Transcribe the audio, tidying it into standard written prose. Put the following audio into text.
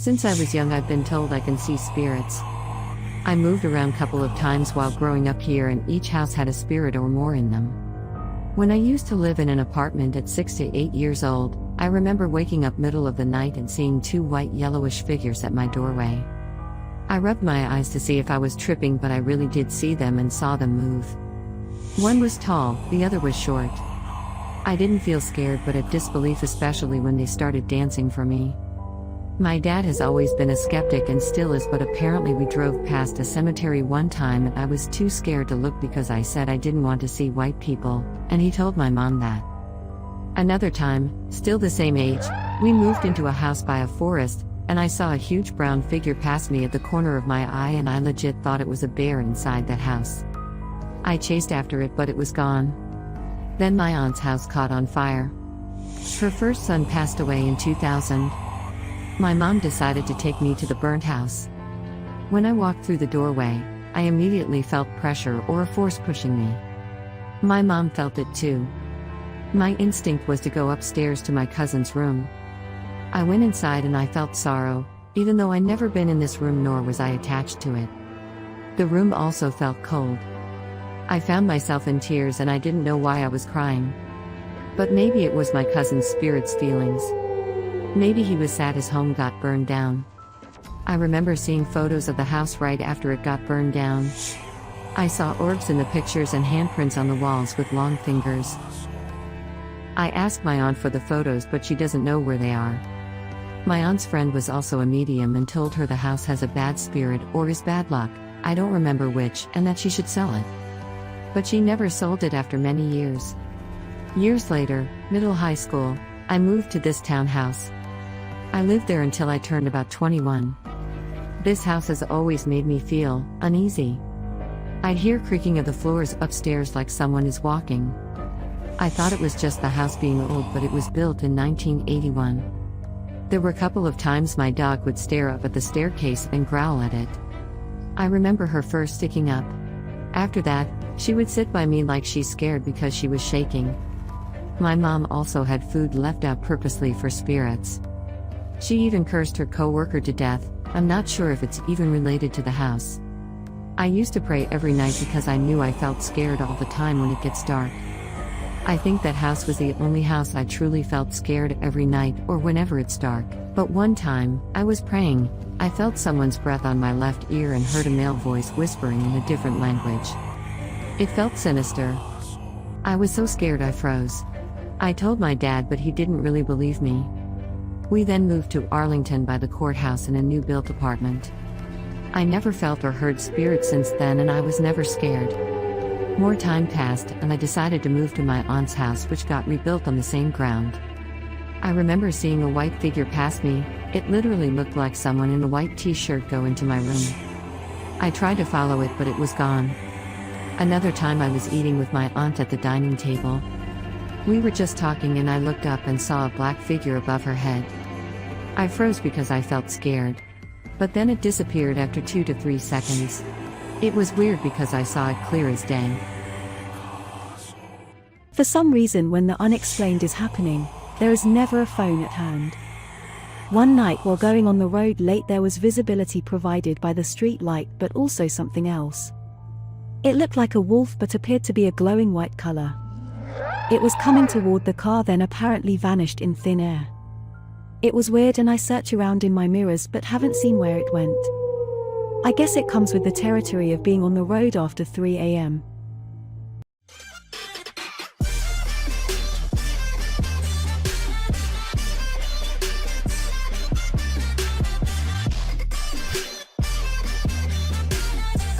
Since I was young, I've been told I can see spirits. I moved around a couple of times while growing up here, and each house had a spirit or more in them. When I used to live in an apartment at 6 to 8 years old, I remember waking up middle of the night and seeing two white yellowish figures at my doorway. I rubbed my eyes to see if I was tripping, but I really did see them and saw them move. One was tall, the other was short. I didn't feel scared but at disbelief, especially when they started dancing for me. My dad has always been a skeptic and still is, but apparently we drove past a cemetery one time and I was too scared to look because I said I didn't want to see white people, and he told my mom that. Another time, still the same age, we moved into a house by a forest, and I saw a huge brown figure pass me at the corner of my eye, and I legit thought it was a bear inside that house. I chased after it but it was gone. Then my aunt's house caught on fire. Her first son passed away in 2000. My mom decided to take me to the burnt house. When I walked through the doorway, I immediately felt pressure or a force pushing me. My mom felt it too. My instinct was to go upstairs to my cousin's room. I went inside and I felt sorrow, even though I'd never been in this room nor was I attached to it. The room also felt cold. I found myself in tears and I didn't know why I was crying. But maybe it was my cousin's spirit's feelings. Maybe he was sad his home got burned down. I remember seeing photos of the house right after it got burned down. I saw orbs in the pictures and handprints on the walls with long fingers. I asked my aunt for the photos but she doesn't know where they are. My aunt's friend was also a medium and told her the house has a bad spirit or is bad luck, I don't remember which, and that she should sell it. But she never sold it after many years. Years later, middle high school, I moved to this townhouse. I lived there until I turned about 21. This house has always made me feel uneasy. I'd hear creaking of the floors upstairs like someone is walking. I thought it was just the house being old, but it was built in 1981. There were a couple of times my dog would stare up at the staircase and growl at it. I remember her first sticking up. After that, she would sit by me like she's scared because she was shaking. My mom also had food left out purposely for spirits. She even cursed her co-worker to death. I'm not sure if it's even related to the house. I used to pray every night because I knew I felt scared all the time when it gets dark. I think that house was the only house I truly felt scared every night or whenever it's dark. But one time, I was praying, I felt someone's breath on my left ear and heard a male voice whispering in a different language. It felt sinister. I was so scared I froze. I told my dad but he didn't really believe me. We then moved to Arlington by the courthouse in a new built apartment. I never felt or heard spirits since then and I was never scared. More time passed and I decided to move to my aunt's house, which got rebuilt on the same ground. I remember seeing a white figure pass me. It literally looked like someone in a white t-shirt go into my room. I tried to follow it but it was gone. Another time I was eating with my aunt at the dining table. We were just talking and I looked up and saw a black figure above her head. I froze because I felt scared. But then it disappeared after 2 to 3 seconds. It was weird because I saw it clear as day. For some reason, when the unexplained is happening, there is never a phone at hand. One night while going on the road late, there was visibility provided by the street light but also something else. It looked like a wolf but appeared to be a glowing white color. It was coming toward the car, then apparently vanished in thin air. It was weird and I search around in my mirrors but haven't seen where it went. I guess it comes with the territory of being on the road after 3 a.m.